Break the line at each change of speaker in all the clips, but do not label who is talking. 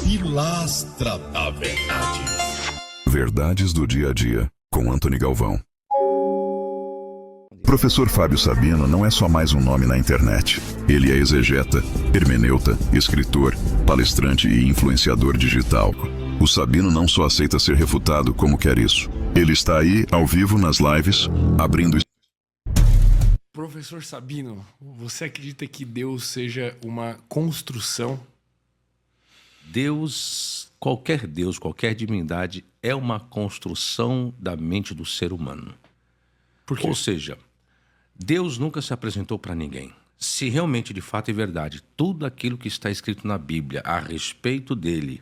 Pilastra da Verdade.
Verdades do dia a dia, com Antony Galvão. Professor Fábio Sabino não é só mais um nome na internet. Ele é exegeta, hermeneuta, escritor, palestrante e influenciador digital. O Sabino não só aceita ser refutado como quer isso. Ele está aí, ao vivo, nas lives, abrindo...
Professor Sabino, você acredita que Deus seja uma construção?
Deus, qualquer divindade é uma construção da mente do ser humano.
Por quê?
Ou seja, Deus nunca se apresentou para ninguém. Se realmente, de fato e verdade, tudo aquilo que está escrito na Bíblia a respeito dele,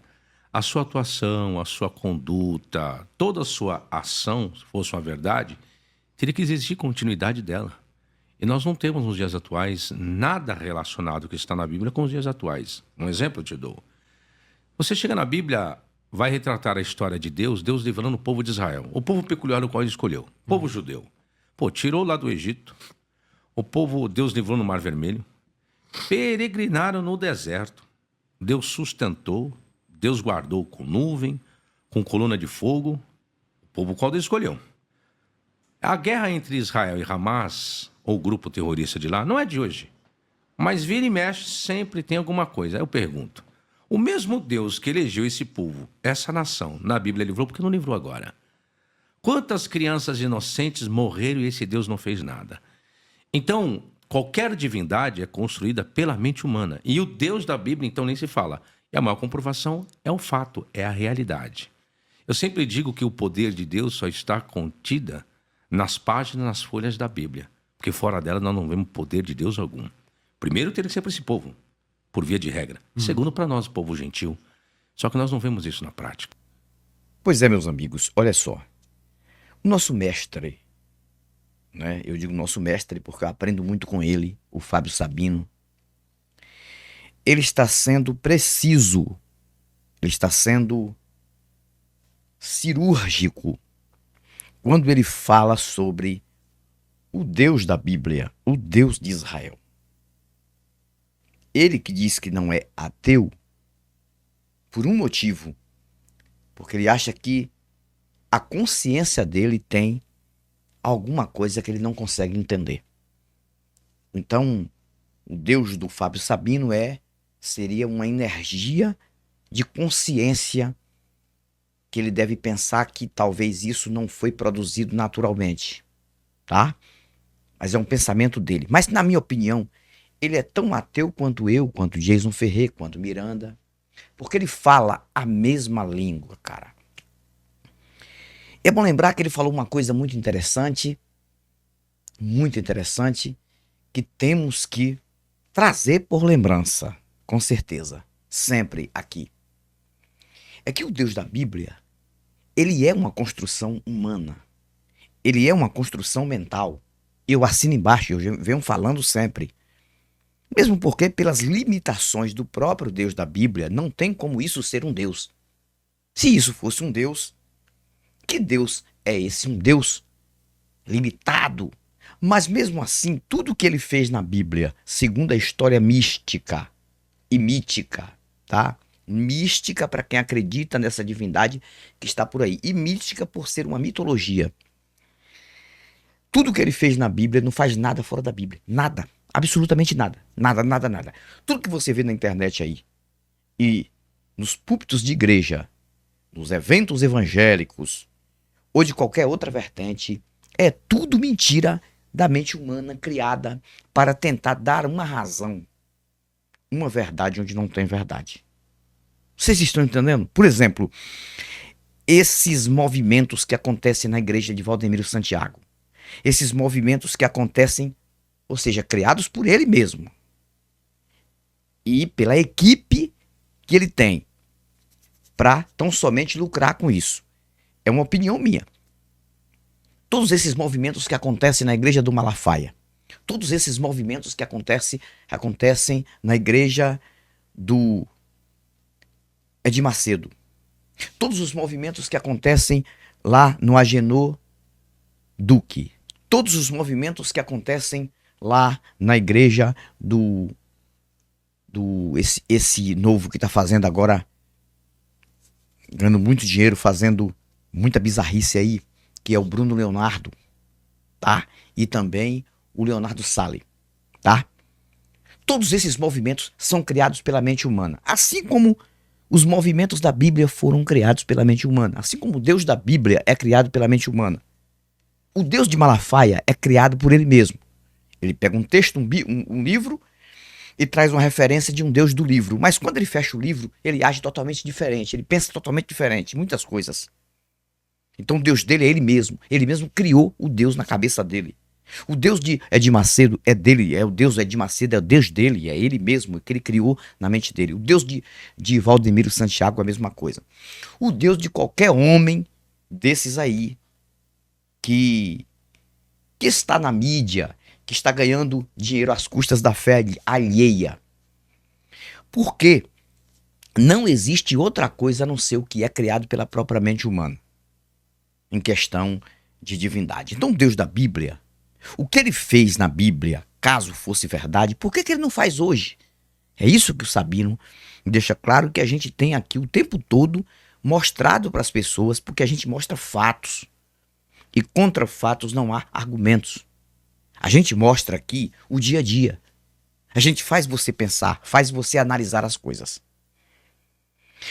a sua atuação, a sua conduta, toda a sua ação, se fosse uma verdade, teria que existir continuidade dela. E nós não temos nos dias atuais nada relacionado ao que está na Bíblia com os dias atuais. Um exemplo eu te dou. Você chega na Bíblia, vai retratar a história de Deus livrando o povo de Israel. O povo peculiar no qual ele escolheu. O povo judeu. Tirou lá do Egito. O povo, Deus livrou no Mar Vermelho. Peregrinaram no deserto. Deus sustentou. Deus guardou com nuvem, com coluna de fogo. O povo qual Deus escolheu. A guerra entre Israel e Hamas, ou grupo terrorista de lá, não é de hoje. Mas vira e mexe, sempre tem alguma coisa. Aí eu pergunto, o mesmo Deus que elegeu esse povo, essa nação, na Bíblia livrou, por que não livrou agora? Quantas crianças inocentes morreram e esse Deus não fez nada? Então, qualquer divindade é construída pela mente humana. E o Deus da Bíblia, então, nem se fala. E a maior comprovação é o fato, é a realidade. Eu sempre digo que o poder de Deus só está contida nas páginas, nas folhas da Bíblia. Porque fora dela nós não vemos poder de Deus algum. Primeiro, teria que ser para esse povo, por via de regra. Segundo, para nós, o povo gentil. Só que nós não vemos isso na prática.
Pois é, meus amigos, olha só. O nosso mestre, né? Eu digo nosso mestre porque eu aprendo muito com ele, o Fábio Sabino. Ele está sendo preciso, ele está sendo cirúrgico quando ele fala sobre o Deus da Bíblia, o Deus de Israel. Ele que diz que não é ateu, por um motivo, porque ele acha que a consciência dele tem alguma coisa que ele não consegue entender. Então, o Deus do Fábio Sabino seria uma energia de consciência que ele deve pensar que talvez isso não foi produzido naturalmente, tá? Mas é um pensamento dele. Mas, na minha opinião, ele é tão ateu quanto eu, quanto Jason Ferrer, quanto Miranda, porque ele fala a mesma língua, cara. É bom lembrar que ele falou uma coisa muito interessante, que temos que trazer por lembrança, com certeza, sempre aqui. É que o Deus da Bíblia, ele é uma construção humana, ele é uma construção mental. Eu assino embaixo, eu venho falando sempre. Mesmo porque, pelas limitações do próprio Deus da Bíblia, não tem como isso ser um Deus. Se isso fosse um Deus, que Deus é esse? Um Deus limitado. Mas mesmo assim, tudo que ele fez na Bíblia, segundo a história mística e mítica, tá? Mística para quem acredita nessa divindade que está por aí. E mística por ser uma mitologia. Tudo que ele fez na Bíblia não faz nada fora da Bíblia. Nada. Absolutamente nada. Nada. Tudo que você vê na internet aí e nos púlpitos de igreja, nos eventos evangélicos ou de qualquer outra vertente, é tudo mentira da mente humana criada para tentar dar uma razão, uma verdade onde não tem verdade. Vocês estão entendendo? Por exemplo, esses movimentos que acontecem na igreja de Valdemiro Santiago, esses movimentos que acontecem, ou seja, criados por ele mesmo e pela equipe que ele tem para tão somente lucrar com isso. É uma opinião minha. Todos esses movimentos que acontecem na igreja do Malafaia, todos esses movimentos que acontecem na igreja do Edir Macedo, todos os movimentos que acontecem lá no Agenor Duque, todos os movimentos que acontecem lá na igreja esse novo que está fazendo agora ganhando muito dinheiro, fazendo muita bizarrice aí, que é o Bruno Leonardo, tá? E também o Leonardo Sale, tá? Todos esses movimentos são criados pela mente humana, assim como os movimentos da Bíblia foram criados pela mente humana, assim como o Deus da Bíblia é criado pela mente humana. O Deus de Malafaia é criado por ele mesmo. Ele pega um texto, um livro, e traz uma referência de um Deus do livro. Mas quando ele fecha o livro, ele age totalmente diferente, ele pensa totalmente diferente, muitas coisas. Então o Deus dele é ele mesmo criou o Deus na cabeça dele. O Deus de Edir Macedo é dele, o Deus de Edir Macedo é o Deus dele, é ele mesmo que ele criou na mente dele. O Deus de Valdemiro Santiago é a mesma coisa. O Deus de qualquer homem desses aí que está na mídia, que está ganhando dinheiro às custas da fé alheia. Porque não existe outra coisa a não ser o que é criado pela própria mente humana, em questão de divindade. Então, o Deus da Bíblia, o que ele fez na Bíblia, caso fosse verdade, por que ele não faz hoje? É isso que o Sabino deixa claro, que a gente tem aqui o tempo todo mostrado para as pessoas, porque a gente mostra fatos. E contra fatos não há argumentos. A gente mostra aqui o dia a dia. A gente faz você pensar, faz você analisar as coisas.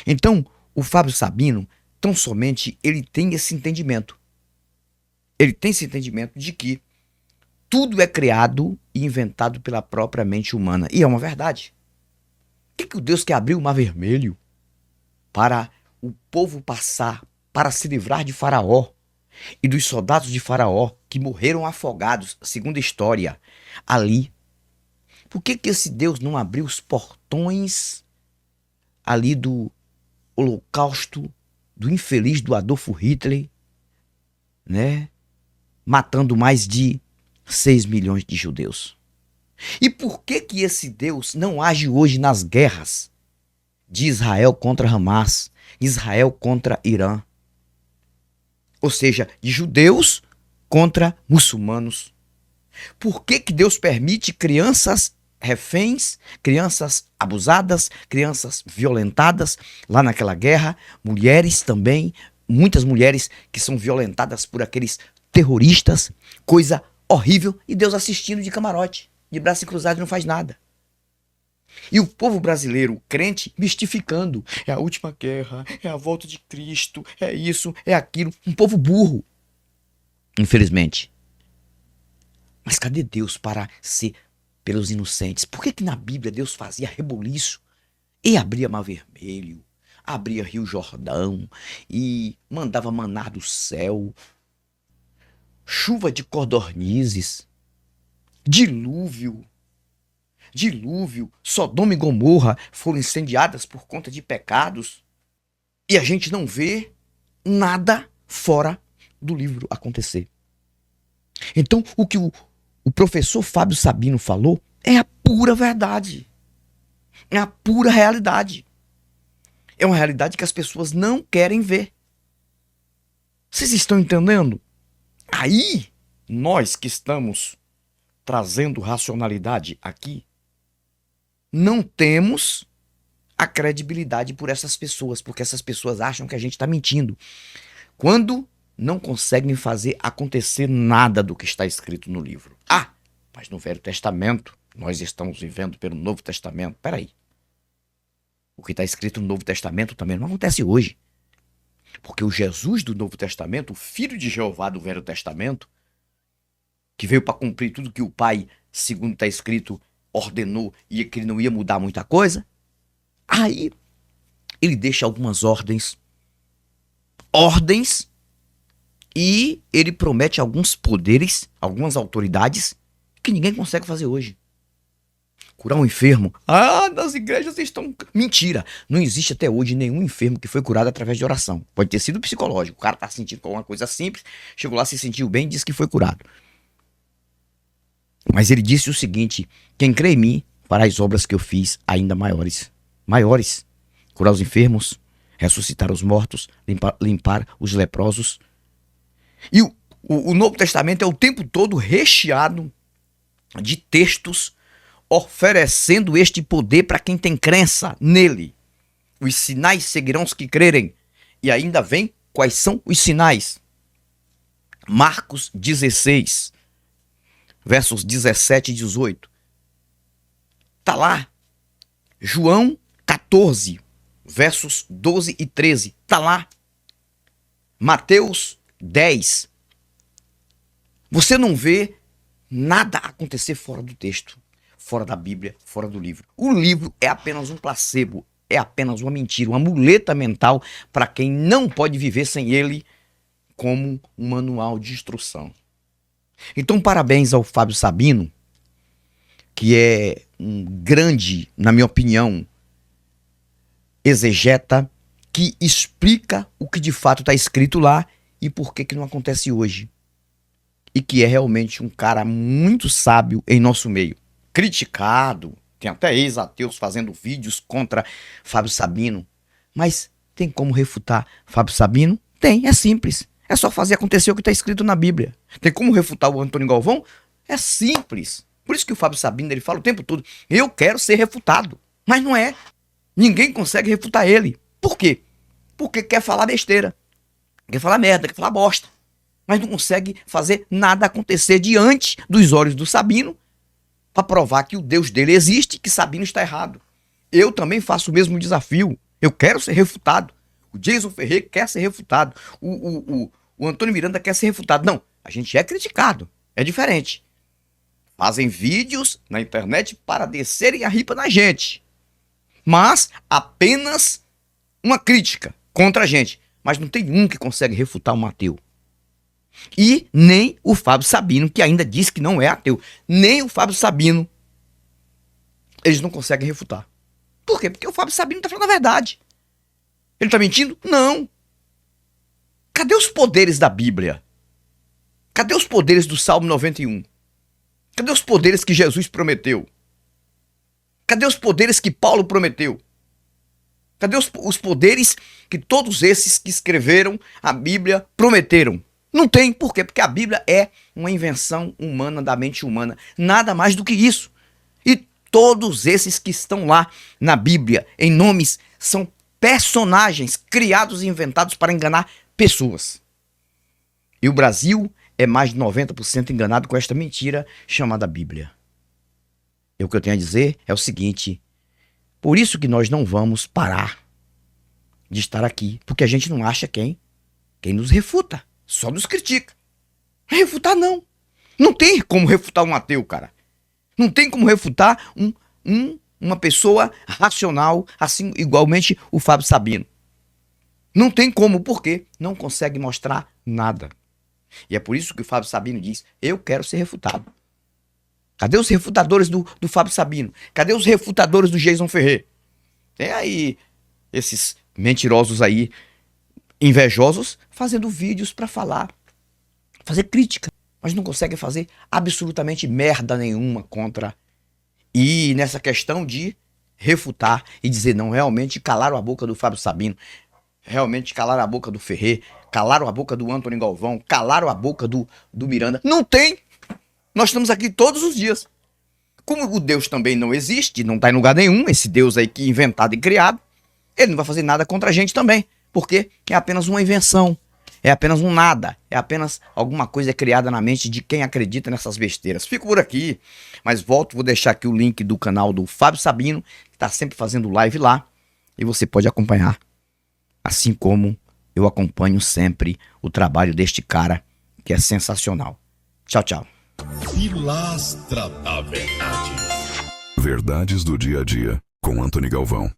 Então, o Fábio Sabino, tão somente ele tem esse entendimento. Ele tem esse entendimento de que tudo é criado e inventado pela própria mente humana. E é uma verdade. Por que o Deus quer abrir o Mar Vermelho para o povo passar, para se livrar de Faraó e dos soldados de Faraó que morreram afogados, segundo a história, ali? Por que esse Deus não abriu os portões ali do holocausto do infeliz do Adolfo Hitler, né? Matando mais de 6 milhões de judeus. E por que esse Deus não age hoje nas guerras de Israel contra Hamas, Israel contra Irã? Ou seja, de judeus contra muçulmanos. Por que Deus permite crianças reféns, crianças abusadas, crianças violentadas lá naquela guerra, mulheres também, muitas mulheres que são violentadas por aqueles terroristas, coisa horrível, e Deus assistindo de camarote, de braço cruzado, não faz nada. E o povo brasileiro, crente, mistificando. É a última guerra, é a volta de Cristo, é isso, é aquilo. Um povo burro, infelizmente. Mas cadê Deus para ser pelos inocentes? Por que na Bíblia Deus fazia reboliço e abria Mar Vermelho, abria Rio Jordão e mandava maná do céu, chuva de codornizes, dilúvio, Sodoma e Gomorra foram incendiadas por conta de pecados, e a gente não vê nada fora do livro acontecer. Então, o que o professor Fábio Sabino falou é a pura verdade, é a pura realidade. É uma realidade que as pessoas não querem ver. Vocês estão entendendo? Aí, nós que estamos trazendo racionalidade aqui, não temos a credibilidade por essas pessoas, porque essas pessoas acham que a gente está mentindo, quando não conseguem fazer acontecer nada do que está escrito no livro. Ah, mas no Velho Testamento, nós estamos vivendo pelo Novo Testamento. Peraí. O que está escrito no Novo Testamento também não acontece hoje. Porque o Jesus do Novo Testamento, o Filho de Jeová do Velho Testamento, que veio para cumprir tudo que o Pai, segundo está escrito, ordenou e que ele não ia mudar muita coisa, aí ele deixa algumas ordens, e ele promete alguns poderes, algumas autoridades que ninguém consegue fazer hoje. Curar um enfermo. Ah, nas igrejas estão... Mentira! Não existe até hoje nenhum enfermo que foi curado através de oração. Pode ter sido psicológico. O cara tá sentindo alguma coisa simples, chegou lá, se sentiu bem e disse que foi curado. Mas ele disse o seguinte: quem crê em mim fará as obras que eu fiz ainda maiores. Maiores. Curar os enfermos, ressuscitar os mortos, limpar os leprosos. E o Novo Testamento é o tempo todo recheado de textos oferecendo este poder para quem tem crença nele. Os sinais seguirão os que crerem. E ainda vem quais são os sinais. Marcos 16, versos 17 e 18. Tá lá. João 14, versos 12 e 13. Tá lá. Mateus 10. Você não vê nada acontecer fora do texto, fora da Bíblia, fora do livro. O livro é apenas um placebo, é apenas uma mentira, uma muleta mental para quem não pode viver sem ele como um manual de instrução. Então, parabéns ao Fábio Sabino, que é um grande, na minha opinião, exegeta, que explica o que de fato está escrito lá e por que não acontece hoje. E que é realmente um cara muito sábio em nosso meio. Criticado, tem até ex-ateus fazendo vídeos contra Fábio Sabino. Mas tem como refutar Fábio Sabino? Tem, é simples. É só fazer acontecer o que está escrito na Bíblia. Tem como refutar o Antônio Galvão? É simples. Por isso que o Fábio Sabino, ele fala o tempo todo, eu quero ser refutado. Mas não é. Ninguém consegue refutar ele. Por quê? Porque quer falar besteira. Quer falar merda, quer falar bosta. Mas não consegue fazer nada acontecer diante dos olhos do Sabino para provar que o Deus dele existe e que Sabino está errado. Eu também faço o mesmo desafio. Eu quero ser refutado. O Jason Ferreira quer ser refutado. O Antônio Miranda quer ser refutado. Não, a gente é criticado. É diferente. Fazem vídeos na internet para descerem a ripa na gente. Mas apenas uma crítica contra a gente. Mas não tem um que consegue refutar um ateu. E nem o Fábio Sabino, que ainda diz que não é ateu. Nem o Fábio Sabino, eles não conseguem refutar. Por quê? Porque o Fábio Sabino está falando a verdade. Ele está mentindo? Não. Cadê os poderes da Bíblia? Cadê os poderes do Salmo 91? Cadê os poderes que Jesus prometeu? Cadê os poderes que Paulo prometeu? Cadê os poderes que todos esses que escreveram a Bíblia prometeram? Não tem. Por quê? Porque a Bíblia é uma invenção humana, da mente humana. Nada mais do que isso. E todos esses que estão lá na Bíblia, em nomes, são personagens criados e inventados para enganar pessoas. E o Brasil é mais de 90% enganado com esta mentira chamada Bíblia. E o que eu tenho a dizer é o seguinte: por isso que nós não vamos parar de estar aqui, porque a gente não acha quem nos refuta, só nos critica. Refutar não. Não tem como refutar um ateu, cara. Não tem como refutar uma pessoa racional, assim igualmente o Fábio Sabino. Não tem como, porque não consegue mostrar nada. E é por isso que o Fábio Sabino diz, eu quero ser refutado. Cadê os refutadores do Fábio Sabino? Cadê os refutadores do Jason Ferreira? Tem aí esses mentirosos aí, invejosos, fazendo vídeos para falar, fazer crítica, mas não conseguem fazer absolutamente merda nenhuma contra. E nessa questão de refutar e dizer, não, realmente calaram a boca do Fábio Sabino, realmente calaram a boca do Ferrer, calaram a boca do Antônio Galvão, calaram a boca do Miranda. Não tem! Nós estamos aqui todos os dias. Como o Deus também não existe, não está em lugar nenhum, esse Deus aí que é inventado e criado, ele não vai fazer nada contra a gente também, porque é apenas uma invenção, é apenas um nada, é apenas alguma coisa criada na mente de quem acredita nessas besteiras. Fico por aqui, mas volto, vou deixar aqui o link do canal do Fábio Sabino, que está sempre fazendo live lá, e você pode acompanhar, assim como eu acompanho sempre o trabalho deste cara, que é sensacional. Tchau, tchau.
Pilastra da Verdade.
Verdades do dia a dia, com Antônio Galvão.